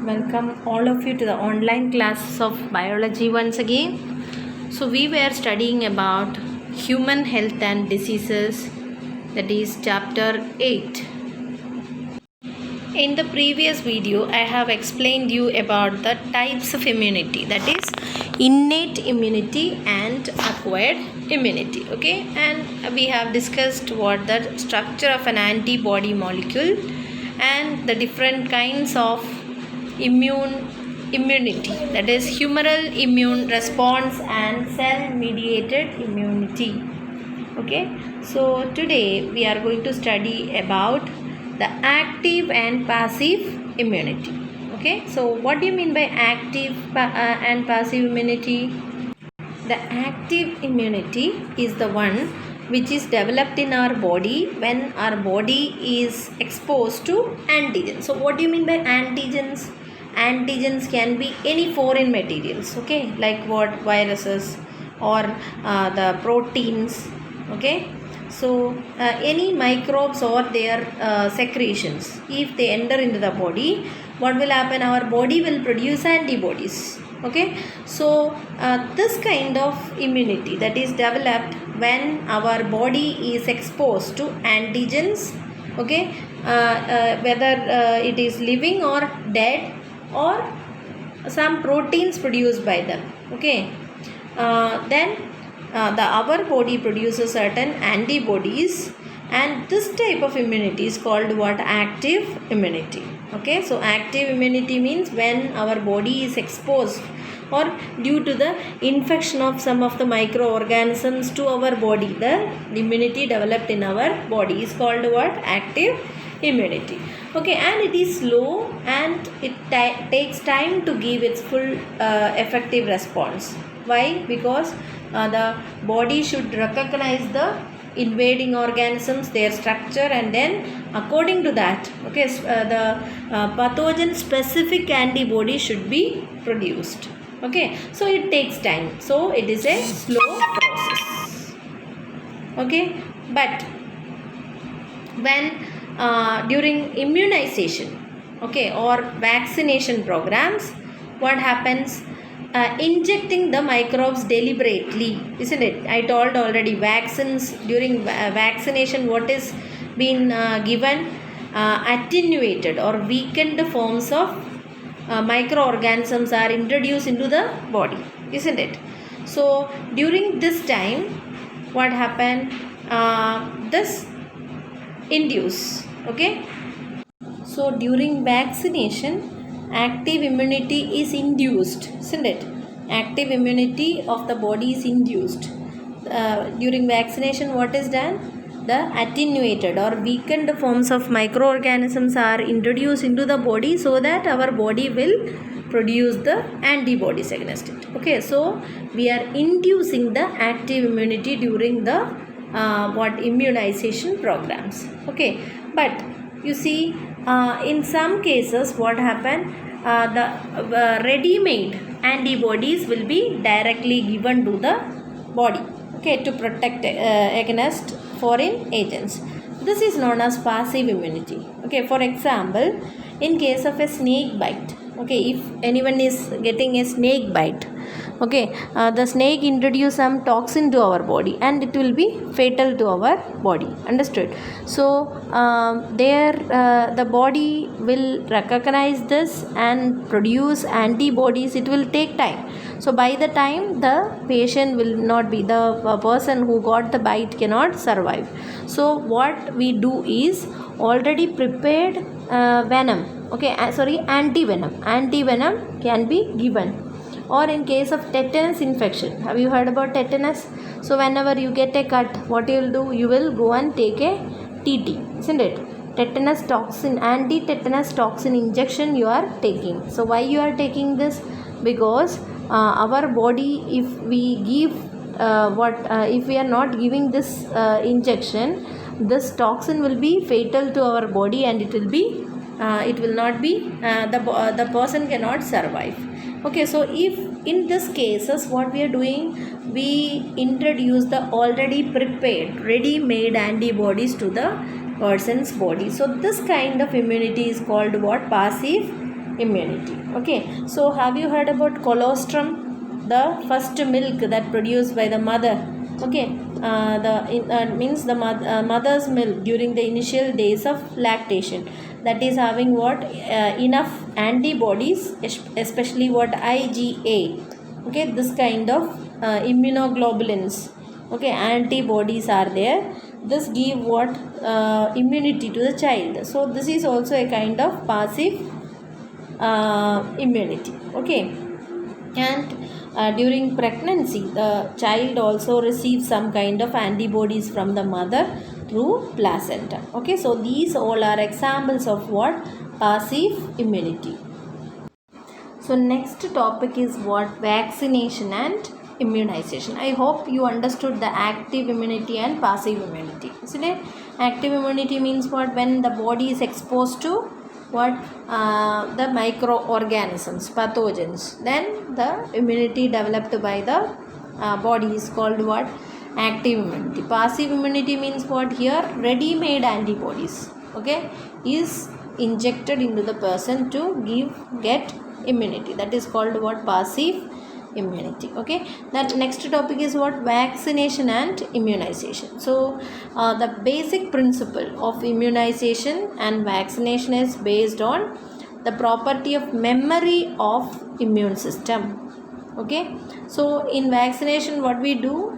Welcome all of you to the online classes of biology once again. So we were studying about human health and diseases, that is chapter 8. In the previous video I have explained you about the types of immunity, that is innate immunity and acquired immunity. Okay, and we have discussed what the structure of an antibody molecule and the different kinds of immunity, that is humoral immune response and cell mediated immunity. Okay, so today we are going to study about the active and passive immunity. Okay, so what do you mean by active and passive immunity? The active immunity is the one which is developed in our body when our body is exposed to antigens. So what do you mean by antigens? Antigens can be any foreign materials, okay, like what viruses or the proteins, okay. So any microbes or their secretions, if they enter into the body, what will happen? Our body will produce antibodies, okay. So this kind of immunity that is developed when our body is exposed to antigens, okay, whether it is living or dead or some proteins produced by them, okay. Then our body produces certain antibodies, and this type of immunity is called what? Active immunity. Okay, so active immunity means when our body is exposed or due to the infection of some of the microorganisms to our body, the immunity developed in our body is called what? Active immunity. Okay, and it is slow and it takes time to give its full effective response. Why? Because the body should recognize the invading organisms, their structure, and then according to that, okay, the pathogen specific antibody should be produced. Okay, so it takes time, so it is a slow process. Okay, but when during immunization, okay, or vaccination programs, what happens? Injecting the microbes deliberately, isn't it? I told already, vaccines, during vaccination, what is been given? Attenuated or weakened forms of microorganisms are introduced into the body, isn't it? So during this time, what happened? This induce, okay. So during vaccination, active immunity is induced, isn't it? Active immunity of the body is induced. During vaccination, what is done? The attenuated or weakened forms of microorganisms are introduced into the body so that our body will produce the antibodies against it. Okay, so we are inducing the active immunity during the immunization programs. Okay, but you see, in some cases what happened? The ready-made antibodies will be directly given to the body, okay, to protect against foreign agents. This is known as passive immunity. Okay, for example, in case of a snake bite, okay, if anyone is getting a snake bite, okay, the snake introduce some toxin to our body and it will be fatal to our body, understood? So the body will recognize this and produce antibodies. It will take time, so by the time the patient will not be, the person who got the bite cannot survive. So what we do is already prepared venom, okay, anti-venom can be given. Or in case of tetanus infection, have you heard about tetanus? So whenever you get a cut, what you will do? You will go and take a TT, isn't it? Tetanus toxin, anti-tetanus toxin injection you are taking. So why you are taking this? Because our body, if we give if we are not giving this injection, this toxin will be fatal to our body and it will not be the person cannot survive. Okay, so if in this cases what we are doing, we introduce the already prepared ready made antibodies to the person's body. So this kind of immunity is called what? Passive immunity. Okay, so have you heard about colostrum, the first milk that produced by the mother? Okay, means the mother's milk during the initial days of lactation, that is having what, enough antibodies, especially what, IgA. Okay, this kind of immunoglobulins, okay, antibodies are there. This give what, immunity to the child. So this is also a kind of passive immunity. Okay, and during pregnancy the child also receives some kind of antibodies from the mother through placenta. Okay, so these all are examples of what, passive immunity. So next topic is what, vaccination and immunization. I hope you understood the active immunity and passive immunity, isn't it? Active immunity means what, when the body is exposed to what, the microorganisms, pathogens, then the immunity developed by the body is called what, active immunity. Passive immunity means what, here ready-made antibodies, okay, is injected into the person to get immunity. That is called what, passive immunity. Okay, that next topic is what, vaccination and immunization. So the basic principle of immunization and vaccination is based on the property of memory of immune system. Okay, so in vaccination what we do,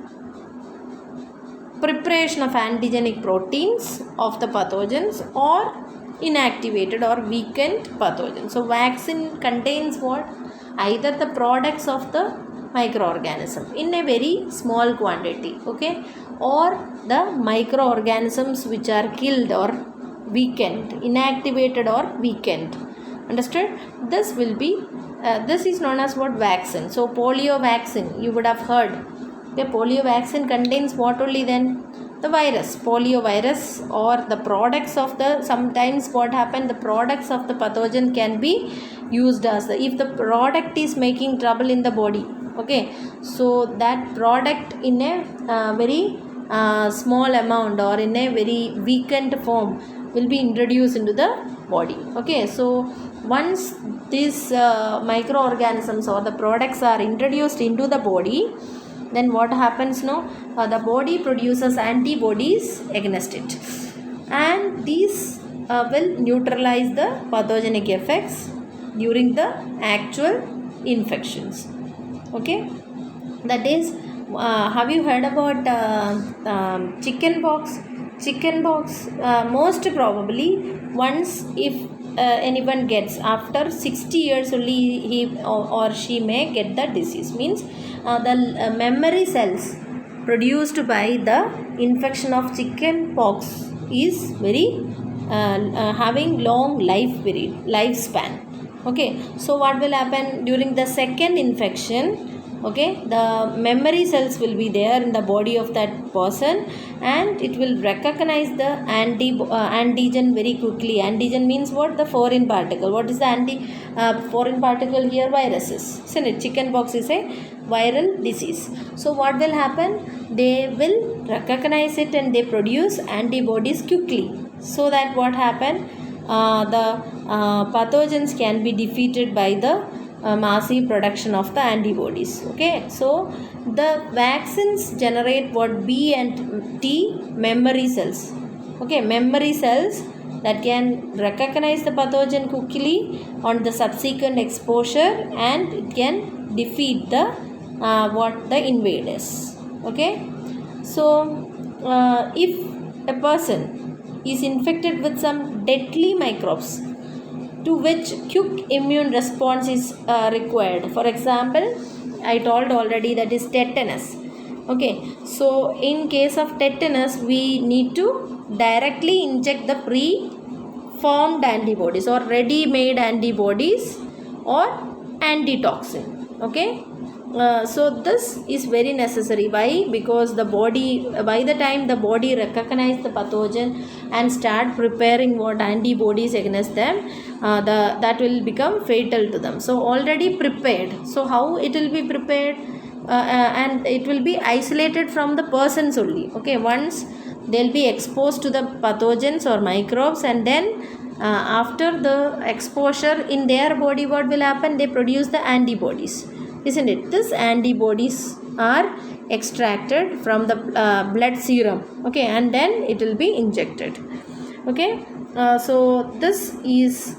preparation of antigenic proteins of the pathogens or inactivated or weakened pathogens. So vaccine contains what, either the products of the microorganism in a very small quantity, okay, or the microorganisms which are killed or weakened, inactivated or weakened. Understood? This will be this is known as what, vaccine. So polio vaccine you would have heard. The polio vaccine contains what only then, the virus, polio virus, or the products of the, sometimes what happen, the products of the pathogen can be used as the, if the product is making trouble in the body, okay, so that product in a very small amount or in a very weakened form will be introduced into the body. Okay, so once these microorganisms or the products are introduced into the body, then what happens now, the body produces antibodies against it, and these will neutralize the pathogenic effects during the actual infections. Okay, that is, have you heard about chicken pox? Chicken pox, most probably once, if anyone gets, after 60 years only he or she may get the disease. Means the memory cells produced by the infection of chicken pox is very having long lifespan. Okay, so what will happen during the second infection, okay, the memory cells will be there in the body of that person, and it will recognize the antigen very quickly. Antigen means what, the foreign particle. What is the foreign particle here? Viruses, isn't it? Chicken pox is a viral disease. So what will happen, they will recognize it and they produce antibodies quickly, so that what happen, the pathogens can be defeated by the massive production of the antibodies. Okay, so the vaccines generate what, B and T memory cells. Okay, memory cells that can recognize the pathogen quickly on the subsequent exposure, and it can defeat the the invaders. Okay, so if a person is infected with some deadly microbes to which quick immune response is required. For example, I told already, that is tetanus. Okay, so in case of tetanus we need to directly inject the pre-formed antibodies or ready-made antibodies or antitoxin. Okay, so this is very necessary. Why? Because the body, by the time the body recognize the pathogen and start preparing what, antibodies against them, that will become fatal to them. So already prepared. So how it will be prepared? And it will be isolated from the persons only. Okay, once they'll be exposed to the pathogens or microbes, and then after the exposure in their body, what will happen? They produce the antibodies, isn't it? These antibodies are extracted from the blood serum, okay, and then it will be injected, okay. So this is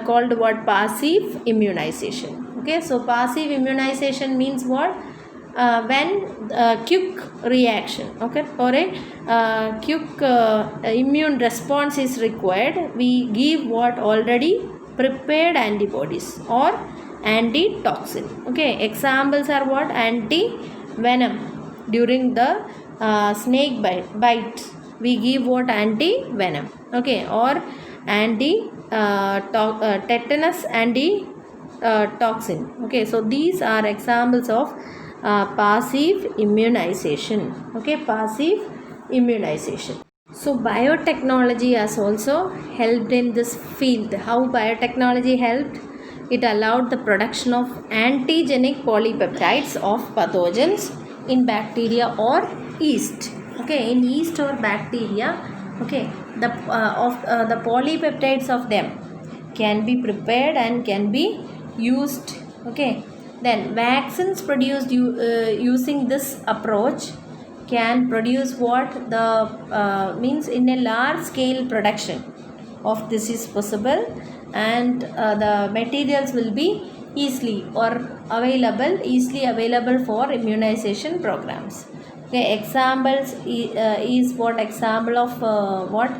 called what? Passive immunization, okay. So passive immunization means what? When quick reaction, okay, or a quick immune response is required, we give what? Already prepared antibodies or antitoxin, okay. Examples are what? Anti venom. During the snake bite we give what? Anti venom, okay, or tetanus anti toxin, okay. So these are examples of passive immunization, okay, passive immunization. So biotechnology has also helped in this field. How biotechnology helped? It allowed the production of antigenic polypeptides of pathogens in bacteria or yeast, okay, in yeast or bacteria, okay. The polypeptides of them can be prepared and can be used, okay. Then vaccines produced using this approach can produce what? The means in a large scale production of this is possible, and the materials will be easily available for immunization programs, okay. Examples is what? Example of what?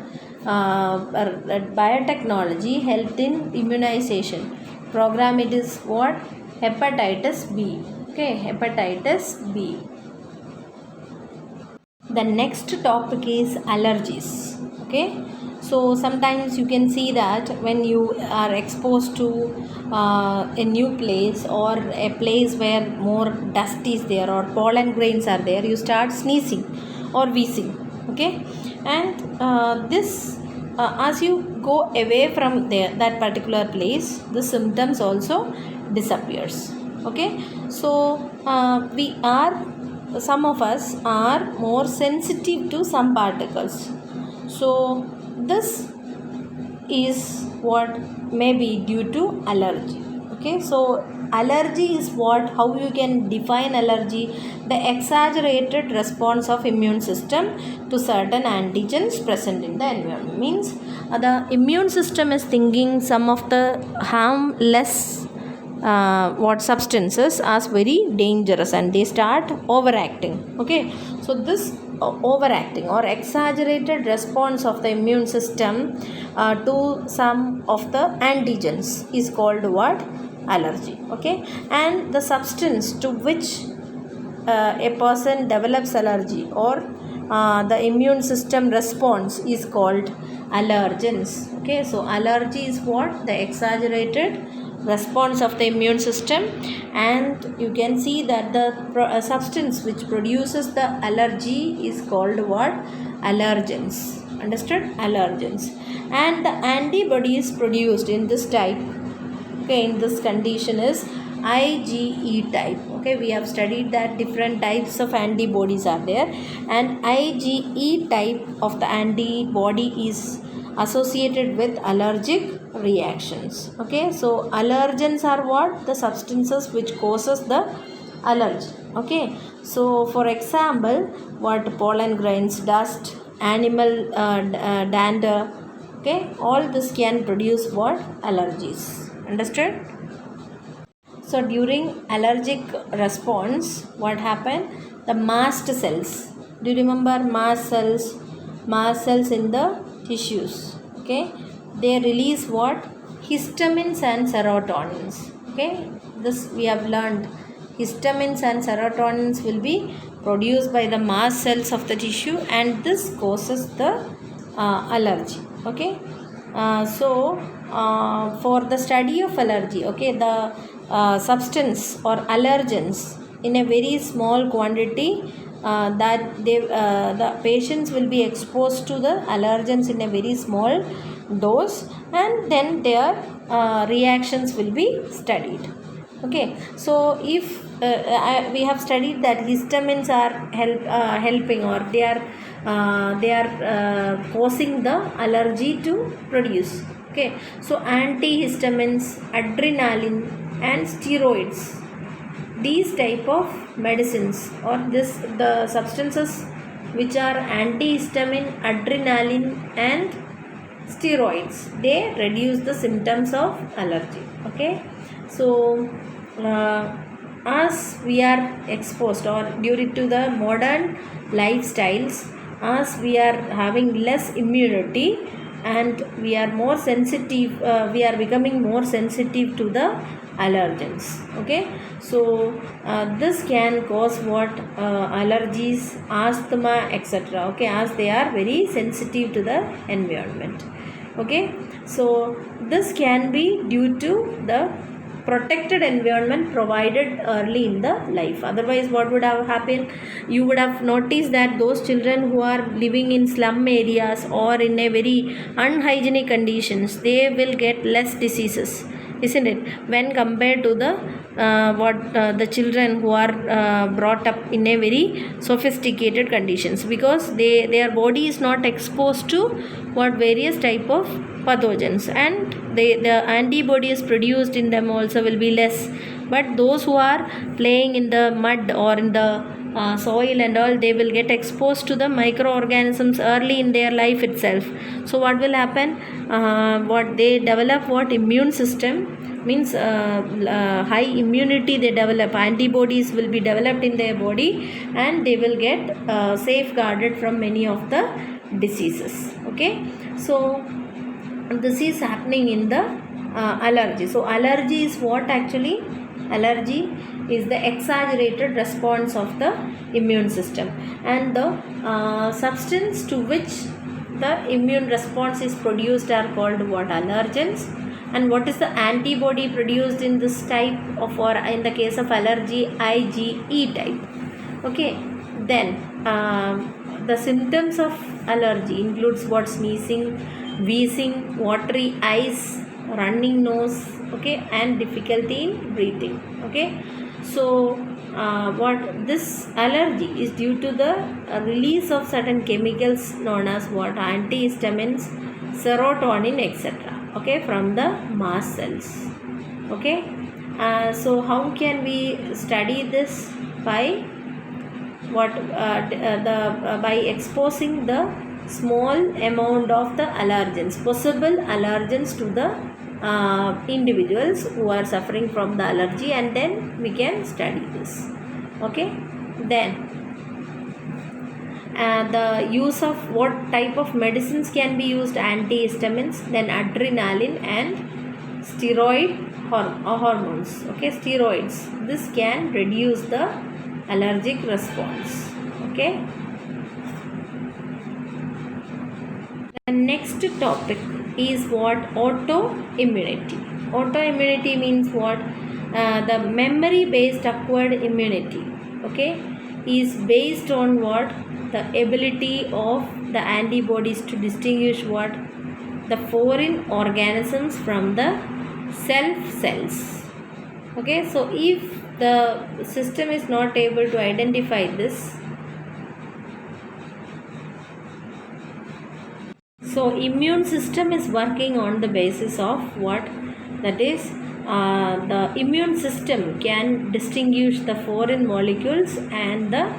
Biotechnology helped in immunization program. It is what? Hepatitis B, okay, hepatitis B. The next topic is allergies, okay. So sometimes you can see that when you are exposed to a new place or a place where more dust is there or pollen grains are there, you start sneezing or wheezing, okay. And this as you go away from that particular place, the symptoms also disappears, okay. So some of us are more sensitive to some particles, so this is what may be due to allergy, okay. So allergy is what? How you can define allergy? The exaggerated response of immune system to certain antigens present in the environment. Means the immune system is thinking some of the harmless what substances as very dangerous, and they start overacting, okay. So this overacting or exaggerated response of the immune system to some of the antigens is called what? Allergy, okay. And the substance to which a person develops allergy or the immune system response is called allergens, okay. So allergy is what? The exaggerated response of the immune system, and you can see that the substance which produces the allergy is called what? Allergens, understood? Allergens. And the antibodies produced in this type, okay, in this condition is IgE type, okay. We have studied that different types of antibodies are there, and IgE type of the antibody is associated with allergic reactions, okay. So allergens are what? The substances which causes the allergy, okay. So for example, what? Pollen grains, dust, animal dander, okay, all this can produce what? Allergies, understood? So during allergic response, what happened? The mast cells, do you remember mast cells? Mast cells in the tissues, okay, they release what? Histamines and serotonins, okay. This we have learned. Histamines and serotonins will be produced by the mast cells of the tissue, and this causes the allergy, okay. For the study of allergy, okay, the substance or allergens in a very small quantity, that the patients will be exposed to the allergens in a very small dose, and then their reactions will be studied, okay. So if we have studied that histamines are helping, or they are causing the allergy to produce, Okay, so antihistamines, adrenaline and steroids, these type of medicines or the substances which are antihistamine, adrenaline and steroids, they reduce the symptoms of allergy. Okay, so uh, as we are exposed or due to the modern lifestyles, as we are having less immunity and we are more sensitive, we are becoming more sensitive to the allergens. Okay, so this can cause what, allergies, asthma, etc. Okay, as they are very sensitive to the environment. Okay, so this can be due to the protected environment provided early in the life. Otherwise, what would have happened? You would have noticed that those children who are living in slum areas or in a very unhygienic conditions, they will get less diseases, isn't it, when compared to the the children who are brought up in a very sophisticated conditions, because their body is not exposed to what various type of pathogens, and the antibodies produced in them also will be less. But those who are playing in the mud or in the soil and all, they will get exposed to the microorganisms early in their life itself. So what will happen? What they develop, what immune system means, high immunity they develop, antibodies will be developed in their body, and they will get safeguarded from many of the diseases. Okay, so this is happening in the allergy. So allergy is what actually? Allergy is the exaggerated response of the immune system, and the substance to which the immune response is produced are called what? Allergens. And what is the antibody produced in this type of, or in the case of allergy, IgE type. Okay, then the symptoms of allergy includes what? Sneezing, wheezing, watery eyes, running nose, okay, and difficulty in breathing. Okay, so what this allergy is due to the release of certain chemicals known as what? Antihistamines, serotonin, etc. Okay, from the mast cells. Okay, so how can we study this? By what? By exposing the small amount of the allergens, possible allergens, to the individuals who are suffering from the allergy, and then we can study this. Okay, then the use of what type of medicines can be used? Antihistamines, then adrenaline and steroid hormones. Okay, steroids, this can reduce the allergic response. Okay, the next topic is what? Autoimmunity. Autoimmunity means what? The memory based acquired immunity, okay, is based on what? The ability of the antibodies to distinguish what? The foreign organisms from the self cells. Okay, so if the system is not able to identify this, so immune system is working on the basis of what? That is, the immune system can distinguish the foreign molecules and the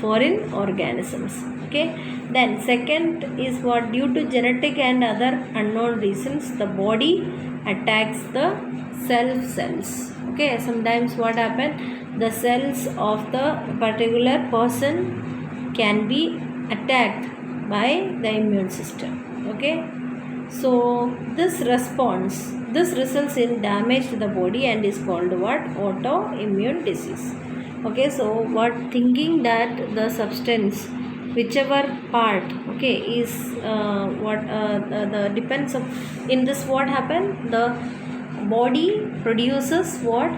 foreign organisms. Okay, then second is what? Due to genetic and other unknown reasons, the body attacks the self cells. Okay, sometimes what happen? The cells of the particular person can be attacked by the immune system. Okay, so this results in damage to the body and is called what? Autoimmune disease. Okay, so what? Thinking that the substance, whichever part, okay, is the depends of, in this what happen? The body produces what?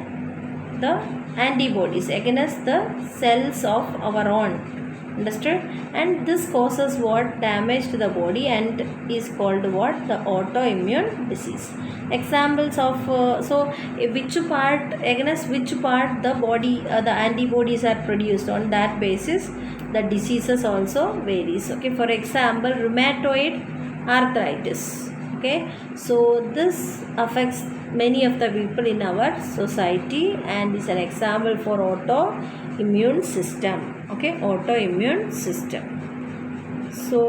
The antibodies against the cells of our own. Understood? And this causes what? Damage to the body and is called what? The autoimmune disease. Examples of so which part, against which part the body, the antibodies are produced, on that basis the diseases also varies. Okay, for example, rheumatoid arthritis. Okay, so this affects many of the people in our society and is an example for autoimmune system. Okay, autoimmune system. So